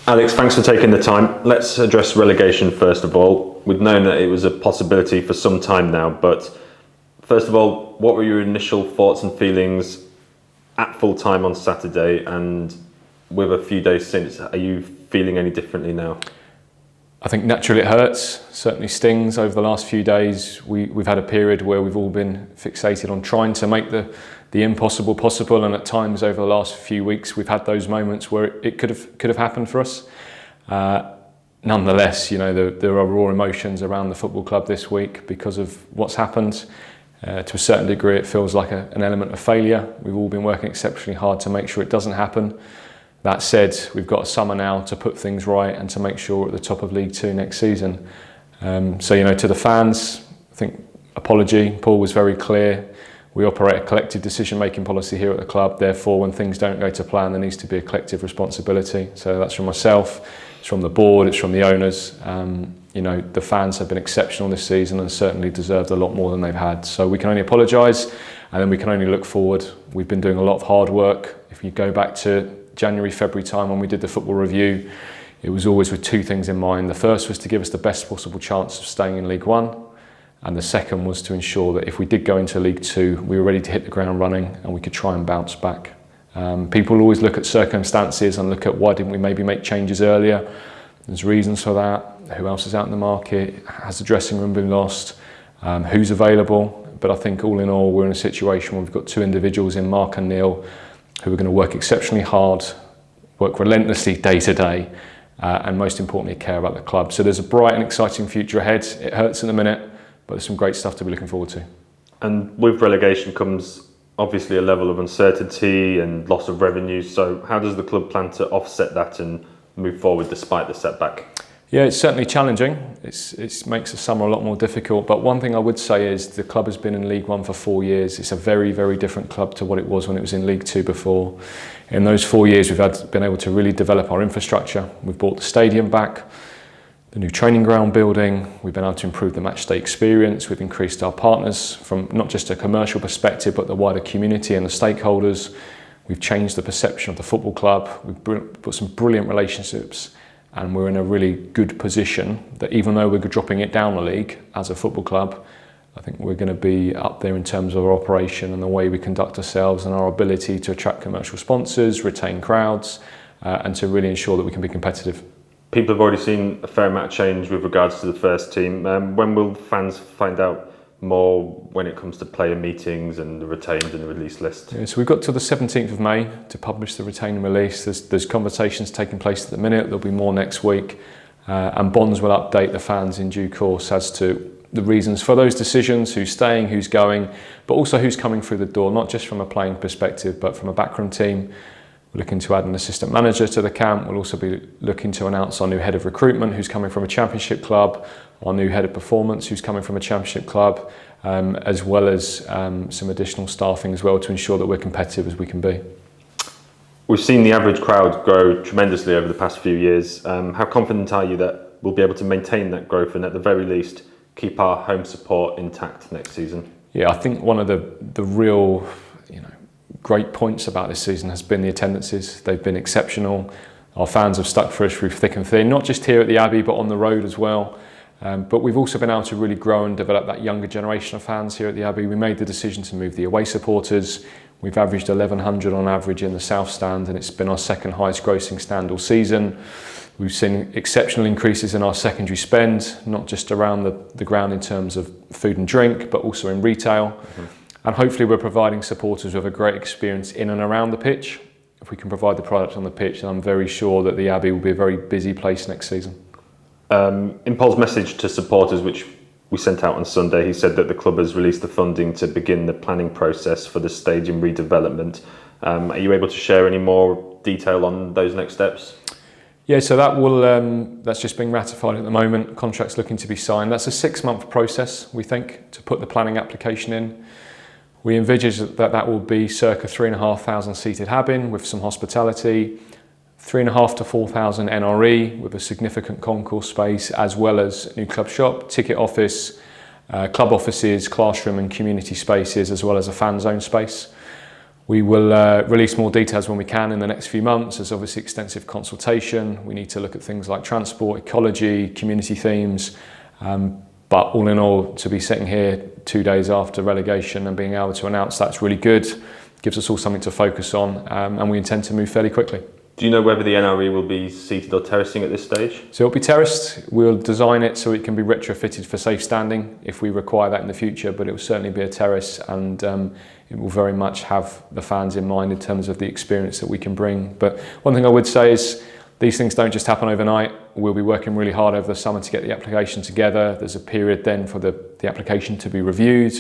Alex, thanks for taking the time. Let's address relegation first of all. We've known that it was a possibility for some time now, but first of all, what were your initial thoughts and feelings at full time on Saturday, and with a few days since, are you feeling any differently now? I think naturally it hurts, certainly stings over the last few days. We've had a period where we've all been fixated on trying to make the impossible possible, and at times over the last few weeks we've had those moments where it could have happened for us. Nonetheless, there are raw emotions around the football club this week because of what's happened. To a certain degree it feels like an element of failure. We've all been working exceptionally hard to make sure it doesn't happen. That said, we've got a summer now to put things right and to make sure we're at the top of League Two next season. To the fans, I think apology. Paul was very clear. We operate a collective decision-making policy here at the club. Therefore, when things don't go to plan, there needs to be a collective responsibility. So that's from myself, it's from the board, it's from the owners. The fans have been exceptional this season and certainly deserved a lot more than they've had. So we can only apologise, and then we can only look forward. We've been doing a lot of hard work. If you go back to January, February time when we did the football review, it was always with two things in mind. The first was to give us the best possible chance of staying in League One, and the second was to ensure that if we did go into League Two, we were ready to hit the ground running and we could try and bounce back. People always look at circumstances and look at why didn't we maybe make changes earlier. There's reasons for that. Who else is out in the market? Has the dressing room been lost? Who's available? But I think all in all, we're in a situation where we've got two individuals in Mark and Neil who are going to work exceptionally hard, work relentlessly day to day, and most importantly care about the club. So there's a bright and exciting future ahead. It hurts in a minute, but there's some great stuff to be looking forward to. And with relegation comes obviously a level of uncertainty and loss of revenue. So how does the club plan to offset that and move forward despite the setback? Yeah, it's certainly challenging. It makes the summer a lot more difficult. But one thing I would say is the club has been in League One for 4 years. It's a very, very different club to what it was when it was in League Two before. In those 4 years, we've been able to really develop our infrastructure. We've brought the stadium back, the new training ground building. We've been able to improve the match day experience. We've increased our partners from not just a commercial perspective, but the wider community and the stakeholders. We've changed the perception of the football club. We've put some brilliant relationships, and we're in a really good position that even though we're dropping it down a league as a football club, I think we're going to be up there in terms of our operation and the way we conduct ourselves and our ability to attract commercial sponsors, retain crowds, and to really ensure that we can be competitive. People have already seen a fair amount of change with regards to the first team. When will fans find out more when it comes to player meetings and the retained and the release list? Yeah, so we've got till the 17th of May to publish the retained and release. There's conversations taking place at the minute. There'll be more next week, and Bonds will update the fans in due course as to the reasons for those decisions, who's staying, who's going, but also who's coming through the door, not just from a playing perspective, but from a backroom team. We're looking to add an assistant manager to the camp. We'll also be looking to announce our new head of recruitment, who's coming from a championship club, our new head of performance, who's coming from a championship club, as well as some additional staffing as well to ensure that we're competitive as we can be. We've seen the average crowd grow tremendously over the past few years. How confident are you that we'll be able to maintain that growth and at the very least keep our home support intact next season? Yeah, I think one of the real great points about this season has been the attendances. They've been exceptional. Our fans have stuck for us through thick and thin, not just here at the Abbey, but on the road as well. But we've also been able to really grow and develop that younger generation of fans here at the Abbey. We made the decision to move the away supporters. We've averaged 1,100 on average in the South Stand, and it's been our second highest grossing stand all season. We've seen exceptional increases in our secondary spend, not just around the ground in terms of food and drink, but also in retail. Mm-hmm. And hopefully we're providing supporters with a great experience in and around the pitch. If we can provide the product on the pitch, then I'm very sure that the Abbey will be a very busy place next season. In Paul's message to supporters, which we sent out on Sunday, he said that the club has released the funding to begin the planning process for the stadium redevelopment. Are you able to share any more detail on those next steps? Yeah, so that's just being ratified at the moment. Contract's looking to be signed. That's a 6-month process, we think, to put the planning application in. We envisage that will be circa 3,500 seated Habin with some hospitality, 3,500 to 4,000 NRE with a significant concourse space, as well as new club shop, ticket office, club offices, classroom and community spaces, as well as a fan zone space. We will release more details when we can in the next few months. There's obviously extensive consultation. We need to look at things like transport, ecology, community themes. But all in all, to be sitting here 2 days after relegation and being able to announce that's really good, gives us all something to focus on, and we intend to move fairly quickly. Do you know whether the NRE will be seated or terracing at this stage? So it'll be terraced. We'll design it so it can be retrofitted for safe standing if we require that in the future, but it will certainly be a terrace, and it will very much have the fans in mind in terms of the experience that we can bring. But one thing I would say is these things don't just happen overnight. We'll be working really hard over the summer to get the application together. There's a period then for the application to be reviewed.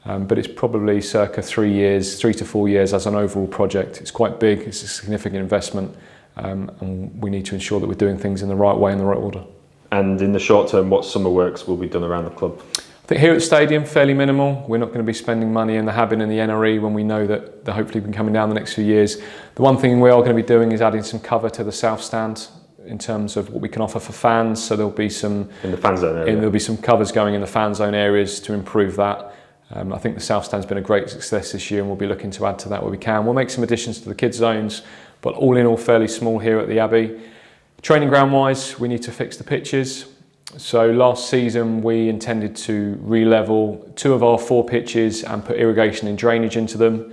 But it's probably circa 3 to 4 years as an overall project. It's quite big, it's a significant investment, and we need to ensure that we're doing things in the right way, in the right order. And in the short term, what summer works will be done around the club? I think here at the stadium, fairly minimal. We're not going to be spending money in the Habin and the NRE when we know that they're hopefully been coming down the next few years. The one thing we are going to be doing is adding some cover to the south stand in terms of what we can offer for fans. So there'll be some in the fan zone area. There'll be some covers going in the fan zone areas to improve that. I think the South Stand's been a great success this year, and we'll be looking to add to that where we can. We'll make some additions to the kids' zones, but all in all fairly small here at the Abbey. Training ground wise, we need to fix the pitches. So last season we intended to re-level 2 of our 4 pitches and put irrigation and drainage into them.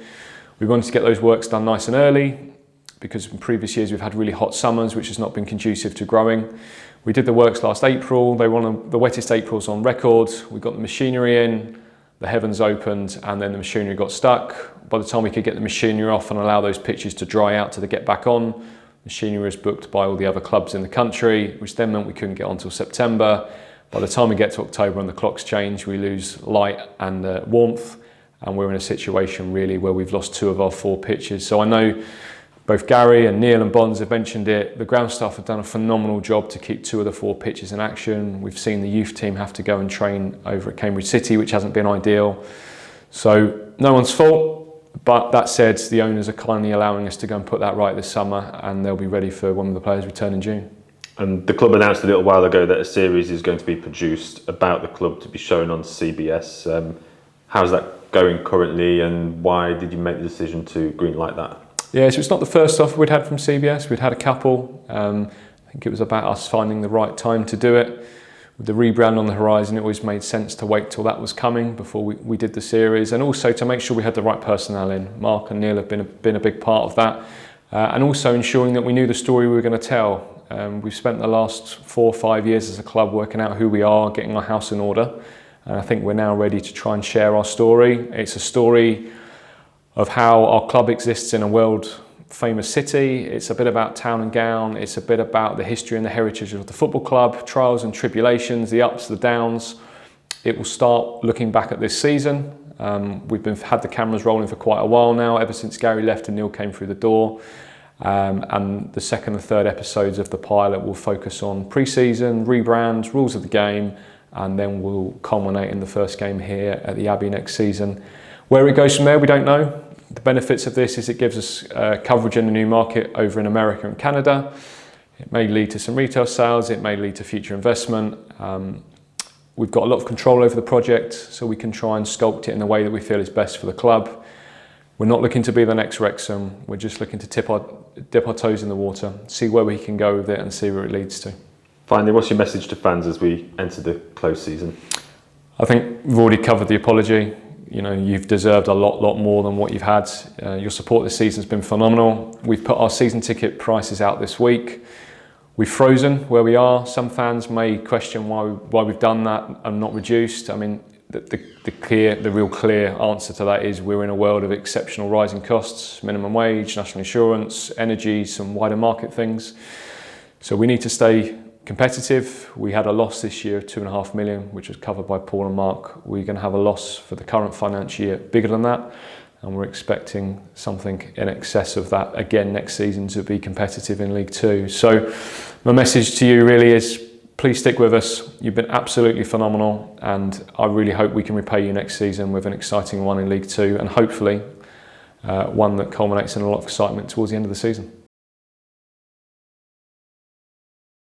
We wanted to get those works done nice and early because in previous years we've had really hot summers, which has not been conducive to growing. We did the works last April. They were one of the wettest Aprils on record. We got the machinery in. The heavens opened and then the machinery got stuck. By the time we could get the machinery off and allow those pitches to dry out to get back on, machinery was booked by all the other clubs in the country, which then meant we couldn't get on until September. By the time we get to October and the clocks change, we lose light and warmth, and we're in a situation really where we've lost 2 of our 4 pitches. So I know both Gary and Neil and Bonds have mentioned it. The ground staff have done a phenomenal job to keep 2 of the 4 pitches in action. We've seen the youth team have to go and train over at Cambridge City, which hasn't been ideal. So no one's fault, but that said, the owners are kindly allowing us to go and put that right this summer, and they'll be ready for when the players return in June. And the club announced a little while ago that a series is going to be produced about the club to be shown on CBS. How's that going currently, and why did you make the decision to greenlight that? Yeah, so it's not the first offer we'd had from CBS. We'd had a couple. I think it was about us finding the right time to do it. With the rebrand on the horizon, it always made sense to wait till that was coming before we did the series, and also to make sure we had the right personnel in. Mark and Neil have been a big part of that, and also ensuring that we knew the story we were going to tell. We've spent the last 4 or 5 years as a club working out who we are, getting our house in order, and I think we're now ready to try and share our story. It's a story of how our club exists in a world famous city. It's a bit about town and gown. It's a bit about the history and the heritage of the football club, trials and tribulations, the ups, the downs. It will start looking back at this season. We've had the cameras rolling for quite a while now, ever since Gary left and Neil came through the door. And the 2nd and 3rd episodes of the pilot will focus on pre-season, rebrands, rules of the game, and then we'll culminate in the first game here at the Abbey next season. Where it goes from there, we don't know. The benefits of this is it gives us coverage in the new market over in America and Canada. It may lead to some retail sales, it may lead to future investment. We've got a lot of control over the project, so we can try and sculpt it in the way that we feel is best for the club. We're not looking to be the next Wrexham, we're just looking to dip our toes in the water, see where we can go with it and see where it leads to. Finally, what's your message to fans as we enter the close season? I think we've already covered the apology. You know, you've deserved a lot more than what you've had. Your support this season has been phenomenal. We've put our season ticket prices out this week. We've frozen where we are. Some fans may question why we've done that and not reduced. I mean, the real clear answer to that is we're in a world of exceptional rising costs, minimum wage, national insurance, energy, some wider market things. So we need to stay competitive. We had a loss this year of 2.5 million, which was covered by Paul and Mark. We're going to have a loss for the current financial year bigger than that, and we're expecting something in excess of that again next season to be competitive in League Two. So my message to you really is please stick with us. You've been absolutely phenomenal, and I really hope we can repay you next season with an exciting one in League Two, and hopefully one that culminates in a lot of excitement towards the end of the season.